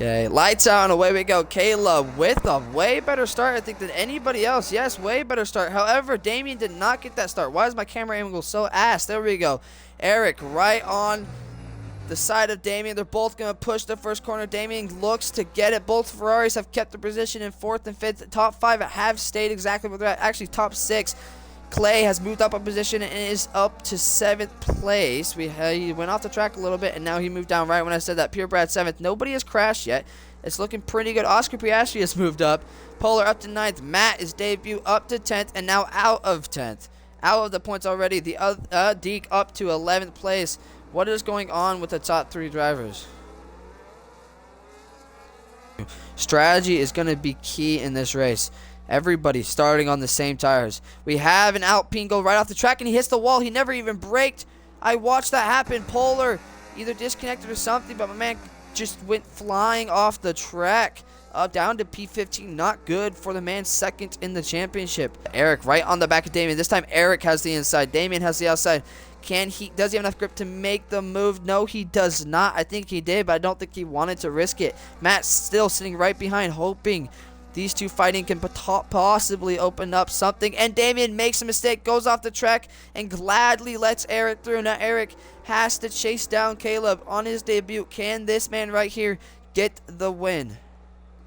Okay, lights out and away we go. Caleb with a way better start, I think, than anybody else. Yes, way better start. However, Damien did not get that start. Why is my camera angle so ass? There we go. Eric right on the side of Damien. They're both going to push the first corner. Damien looks to get it. Both Ferraris have kept the position in 4th and 5th. Top 5 have stayed exactly where they're at. Actually, top 6. Clay has moved up a position and is up to 7th place. He went off the track a little bit, and now he moved down right when I said that. Purebred 7th. Nobody has crashed yet. It's looking pretty good. Oscar Piastri has moved up. Polar up to 9th. Matt is debut up to 10th, and now out of 10th. Out of the points already. The Deke up to 11th place. What is going on with the top 3 drivers? Strategy is going to be key in this race. Everybody starting on the same tires. We have an Alpine go right off the track, and he hits the wall. He never even braked. I watched that happen. Polar either disconnected or something, but my man just went flying off the track. Down to P15. Not good for the man second in the championship. Eric right on the back of Damien. This time Eric has the inside. Damien has the outside. Does he have enough grip to make the move? No, he does not. I think he did, but I don't think he wanted to risk it. Matt's still sitting right behind, hoping these two fighting can possibly open up something. And Damien makes a mistake, goes off the track, and gladly lets Eric through. Now Eric has to chase down Caleb on his debut. Can this man right here get the win?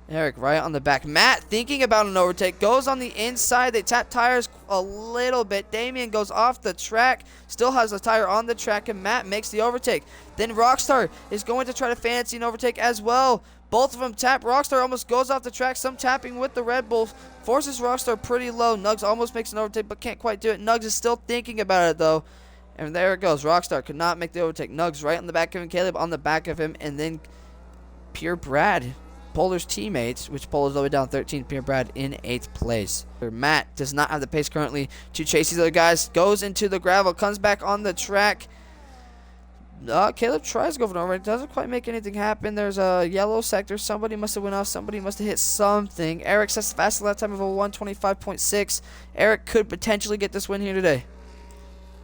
Eric right on the back. Matt thinking about an overtake. Goes on the inside. They tap tires a little bit. Damien goes off the track. Still has a tire on the track. And Matt makes the overtake. Then Rockstar is going to try to fancy an overtake as well. Both of them tap. Rockstar almost goes off the track. Some tapping with the Red Bull. Forces Rockstar pretty low. Nugs almost makes an overtake but can't quite do it. Nugs is still thinking about it though. And there it goes. Rockstar could not make the overtake. Nugs right on the back of him. Caleb on the back of him. And then Purebred, Polar's teammates, which Polar's all the way down 13th, Purebred in 8th place. Matt does not have the pace currently to chase these other guys. Goes into the gravel, comes back on the track. Caleb tries to go for an overtake. Doesn't quite make anything happen. There's a yellow sector. Somebody must have went off. Somebody must have hit something. Eric sets the fastest lap time of a 125.6. Eric could potentially get this win here today.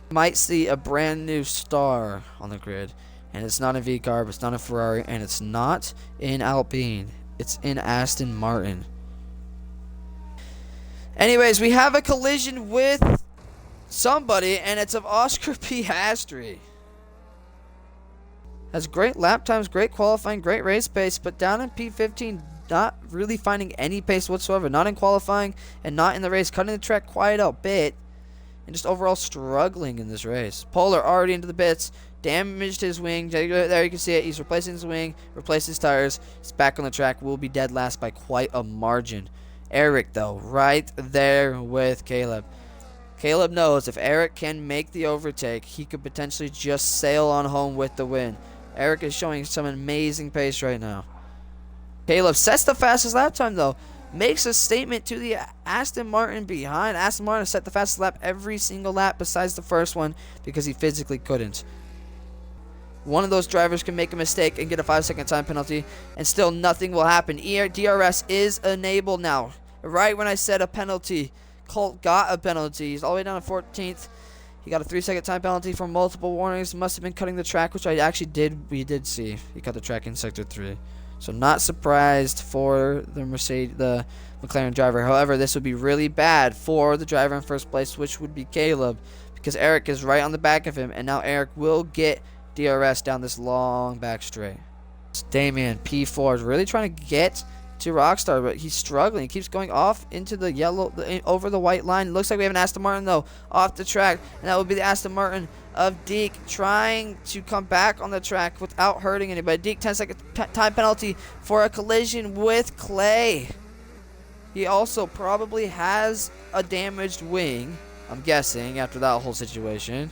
Might see a brand new star on the grid. And it's not in Vcarb, it's not in Ferrari, and it's not in Alpine. It's in Aston Martin. Anyways, we have a collision with somebody, and it's of Oscar Piastri. Has great lap times, great qualifying, great race pace, but down in P15, not really finding any pace whatsoever. Not in qualifying and not in the race. Cutting the track quite a bit, and just overall struggling in this race. Polar already into the pits. Damaged his wing. There you can see it. He's replacing his wing, replaced his tires. He's back on the track. Will be dead last by quite a margin. Eric, though, right there with Caleb. Caleb knows if Eric can make the overtake, he could potentially just sail on home with the win. Eric is showing some amazing pace right now. Caleb sets the fastest lap time, though. Makes a statement to the Aston Martin behind. Aston Martin set the fastest lap every single lap besides the first one because he physically couldn't. One of those drivers can make a mistake and get a 5-second time penalty, and still nothing will happen. DRS is enabled now. Right when I said a penalty, Colt got a penalty. He's all the way down to 14th. He got a 3-second time penalty for multiple warnings. Must have been cutting the track, which I actually did. We did see. He cut the track in Sector 3. So not surprised for the McLaren driver. However, this would be really bad for the driver in first place, which would be Caleb, because Eric is right on the back of him, and now Eric will get DRS down this long back straight. Damien, P4, is really trying to get to Rockstar, but he's struggling. He keeps going off into the yellow, over the white line. Looks like we have an Aston Martin, though, off the track, and that would be the Aston Martin of Deke, trying to come back on the track without hurting anybody. Deke, 10-second time penalty for a collision with Clay. He also probably has a damaged wing, I'm guessing, after that whole situation.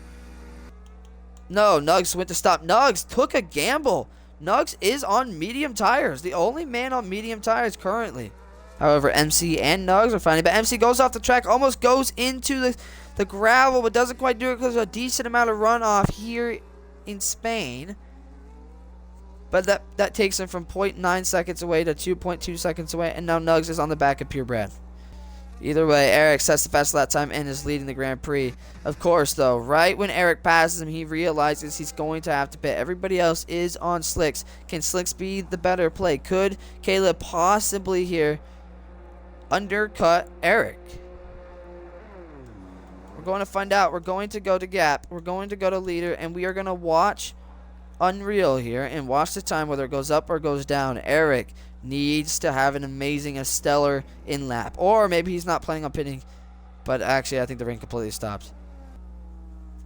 No, Nugs went to stop. Nugs took a gamble. Nugs is on medium tires. The only man on medium tires currently. However, MC and Nugs are finding. But MC goes off the track. Almost goes into the gravel. But doesn't quite do it because there's a decent amount of runoff here in Spain. But that takes him from 0.9 seconds away to 2.2 seconds away. And now Nugs is on the back of Purebred. Either way, Eric sets the fastest lap time and is leading the Grand Prix. Of course, though, right when Eric passes him, he realizes he's going to have to pit. Everybody else is on slicks. Can slicks be the better play? Could Caleb possibly here undercut Eric? We're going to find out. We're going to go to gap. We're going to go to leader, and we are going to watch Unreal here and watch the time, whether it goes up or goes down. Eric needs to have an amazing, a stellar in lap, or maybe he's not planning on pitting, but actually I think the rain completely stopped.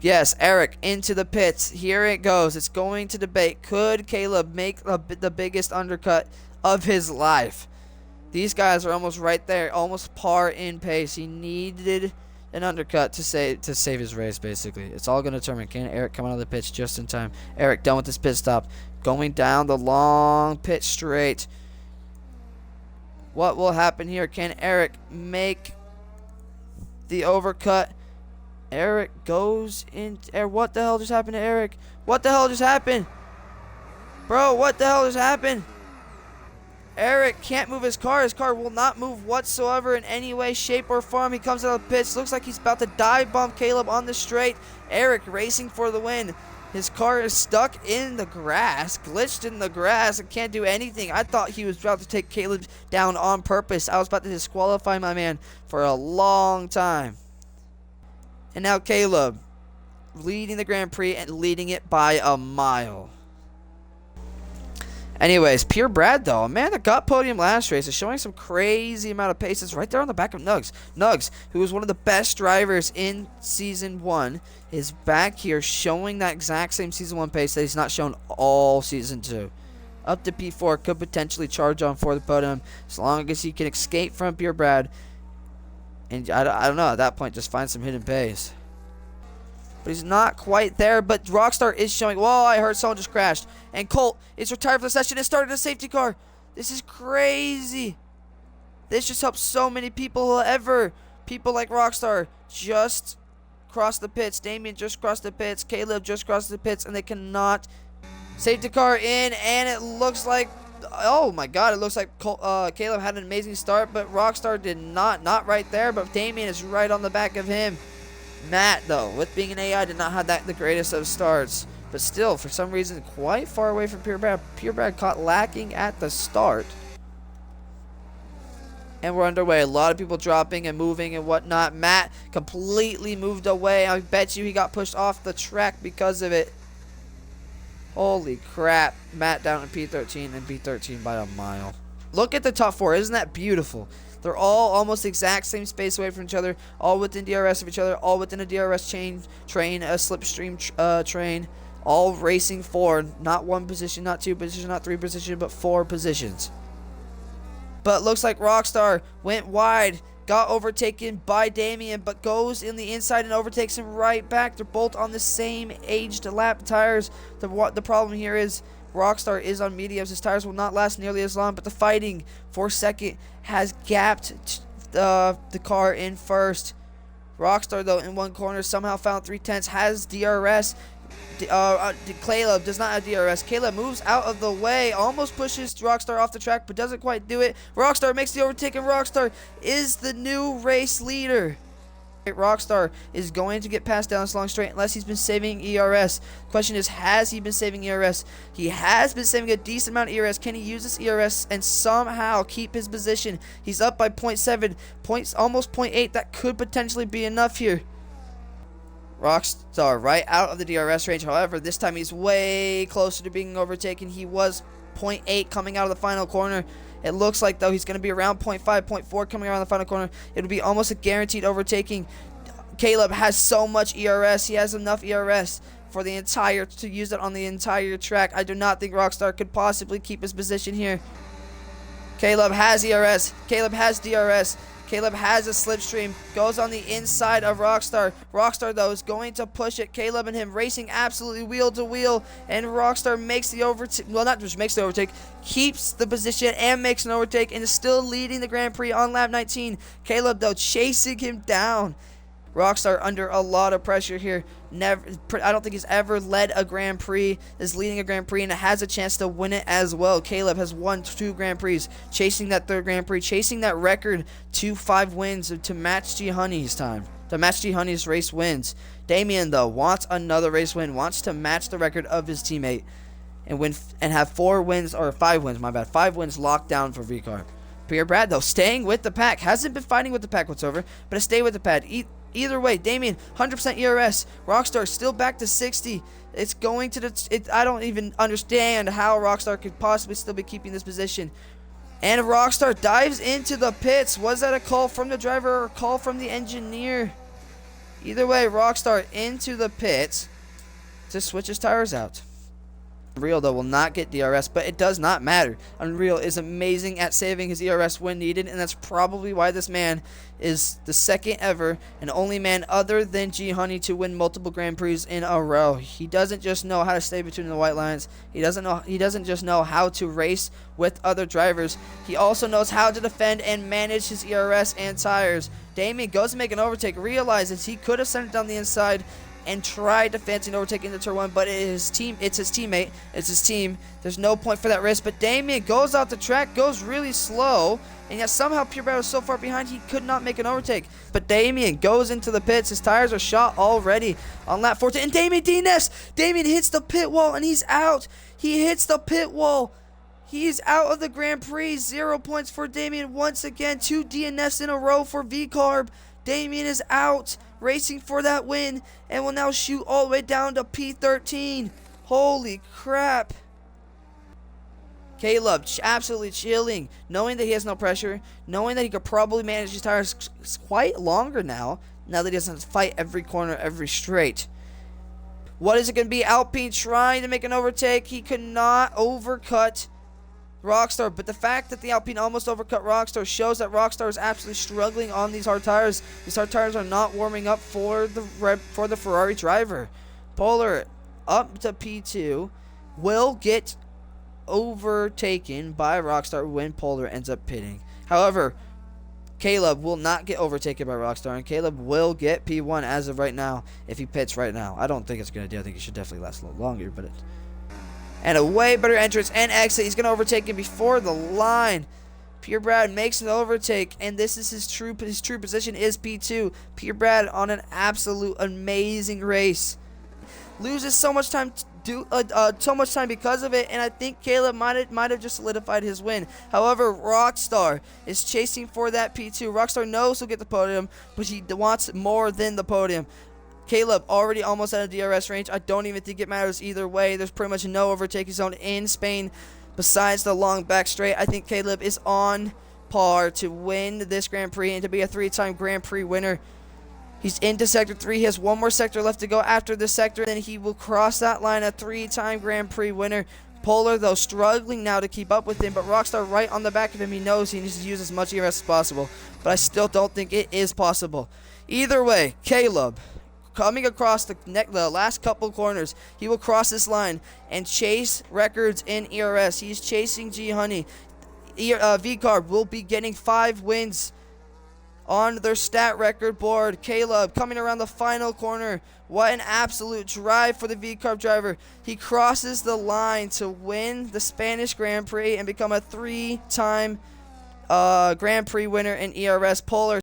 Yes, Eric into the pits. Here it goes. It's going to debate. Could Caleb make the biggest undercut of his life? These guys are almost right there, almost par in pace. He needed an undercut to save his race, basically. It's all going to determine, can Eric come out of the pits just in time? Eric done with this pit stop, going down the long pit straight. What will happen here? Can Eric make the overcut? Eric goes in. What the hell just happened to Eric? What the hell just happened? Bro, what the hell just happened? Eric can't move his car. His car will not move whatsoever in any way, shape, or form. He comes out of the pits. Looks like he's about to dive bomb Caleb on the straight. Eric racing for the win. His car is stuck in the grass, glitched in the grass, and can't do anything. I thought he was about to take Caleb down on purpose. I was about to disqualify my man for a long time. And now Caleb leading the Grand Prix and leading it by a mile. Anyways, Pure Brad, though, a man that got podium last race, is showing some crazy amount of paces right there on the back of Nugs. Nugs, who was one of the best drivers in Season 1, is back here showing that exact same Season 1 pace that he's not shown all Season 2. Up to P4, could potentially charge on for the podium as long as he can escape from Pure Brad. And I don't know, at that point, just find some hidden pace. But he's not quite there. But Rockstar is showing. Whoa, I heard someone just crashed. And Colt is retired for the session and started a safety car. This is crazy. This just helps so many people ever. People like Rockstar just crossed the pits. Damien just crossed the pits. Caleb just crossed the pits. And they cannot. Safety car in. And it looks like. Oh my god, it looks like Caleb had an amazing start. But Rockstar did not. Not right there. But Damien is right on the back of him. Matt, though, with being an AI, did not have the greatest of starts. But still, for some reason, quite far away from Pure Brad. Pure Brad caught lacking at the start. And we're underway. A lot of people dropping and moving and whatnot. Matt completely moved away. I bet you he got pushed off the track because of it. Holy crap. Matt down in P13 and P13 by a mile. Look at the top four. Isn't that beautiful? They're all almost the exact same space away from each other, all within DRS of each other, all within a DRS train, a slipstream train, all racing for not one position, not two positions, not three positions, but four positions. But looks like Rockstar went wide, got overtaken by Damien, but goes in the inside and overtakes him right back. They're both on the same aged lap tires. The problem here is Rockstar is on mediums. His tires will not last nearly as long, but the fighting for second has gapped the car in first. Rockstar, though, in one corner somehow found 3/10, has DRS. Caleb does not have DRS. Caleb moves out of the way, almost pushes Rockstar off the track, but doesn't quite do it. Rockstar makes the overtake, and Rockstar is the new race leader. Rockstar is going to get passed down this long straight unless he's been saving ERS. Question is, has he been saving ERS? He has been saving a decent amount of ERS. Can he use this ERS and somehow keep his position? He's up by 0.7, almost 0.8. That could potentially be enough here. Rockstar right out of the DRS range. However, this time he's way closer to being overtaken. He was 0.8 coming out of the final corner. It looks like, though, he's going to be around 0.5, 0.4 coming around the final corner. It would be almost a guaranteed overtaking. Caleb has so much ERS. He has enough ERS for the to use it on the entire track. I do not think Rockstar could possibly keep his position here. Caleb has ERS. Caleb has DRS. Caleb has a slipstream, goes on the inside of Rockstar. Rockstar, though, is going to push it. Caleb and him racing absolutely wheel to wheel, and Rockstar makes the overtake. Well, not just makes the overtake, keeps the position and makes an overtake, and is still leading the Grand Prix on lap 19. Caleb, though, chasing him down. Rockstar under a lot of pressure here. I don't think he's ever led a Grand Prix, is leading a Grand Prix, and has a chance to win it as well. Caleb has won 2 Grand Prix, chasing that 3rd Grand Prix, chasing that record to 5 wins to match G Honey's time. To match G Honey's race wins. Damien, though, wants another race win, wants to match the record of his teammate and win and have 4 wins, or 5 wins, my bad. 5 wins locked down for Vcarb. Pierre Brad, though, staying with the pack. Hasn't been fighting with the pack whatsoever, but has stayed with the pack. Either way, Damien, 100% ERS. Rockstar still back to 60. It's going to the... I don't even understand how Rockstar could possibly still be keeping this position. And Rockstar dives into the pits. Was that a call from the driver or a call from the engineer? Either way, Rockstar into the pits to switch his tires out. Unreal, though, will not get DRS, but it does not matter. Unreal is amazing at saving his ERS when needed, and that's probably why this man is the 2nd ever and only man other than G Honey to win multiple Grand Prix in a row. He doesn't just know how to stay between the white lines. He doesn't just know how to race with other drivers. He also knows how to defend and manage his ERS and tires. Damien goes to make an overtake, realizes he could have sent it down the inside and tried to fancy an overtake into turn 1, but it's his teammate, it's his team. There's no point for that risk, but Damien goes out the track, goes really slow, and yet somehow Pierre Brad was so far behind he could not make an overtake. But Damien goes into the pits. His tires are shot already on lap 14, and Damien DNFs. Damien hits the pit wall, and he's out. He hits the pit wall. He's out of the Grand Prix. 0 points for Damien once again. 2 DNFs in a row for Vcarb. Damien is out, racing for that win, and will now shoot all the way down to P13. Holy crap. Caleb absolutely chilling, knowing that he has no pressure, knowing that he could probably manage his tires quite longer now that he doesn't fight every corner, every straight. What is it going to be? Alpine trying to make an overtake. He could not overcut Rockstar, but the fact that the Alpine almost overcut Rockstar shows that Rockstar is absolutely struggling on these hard tires. These hard tires are not warming up for the Ferrari driver. Polar up to P2 will get overtaken by Rockstar when Polar ends up pitting. However, Caleb will not get overtaken by Rockstar, and Caleb will get P1 as of right now if he pits right now. I don't think it's a good idea. I think he should definitely last a little longer, but it's... And a way better entrance and exit. He's going to overtake him before the line. Pierre Brad makes an overtake, and this is his true position is P2. Pierre Brad on an absolute amazing race. Loses so much time because of it, and I think Caleb might have just solidified his win. However, Rockstar is chasing for that P2. Rockstar knows he'll get the podium, but he wants more than the podium. Caleb already almost out of DRS range. I don't even think it matters either way. There's pretty much no overtaking zone in Spain besides the long back straight. I think Caleb is on par to win this Grand Prix and to be a 3-time Grand Prix winner. He's into Sector 3. He has one more sector left to go after this sector. Then he will cross that line, a 3-time Grand Prix winner. Polar, though, struggling now to keep up with him, but Rockstar right on the back of him. He knows he needs to use as much ERS as possible, but I still don't think it is possible. Either way, Caleb... coming across the last couple corners, he will cross this line and chase records in ERS. He's chasing G Honey. Vcarb will be getting 5 wins on their stat record board. Caleb coming around the final corner. What an absolute drive for the Vcarb driver. He crosses the line to win the Spanish Grand Prix and become a 3-time Grand Prix winner in ERS. Polar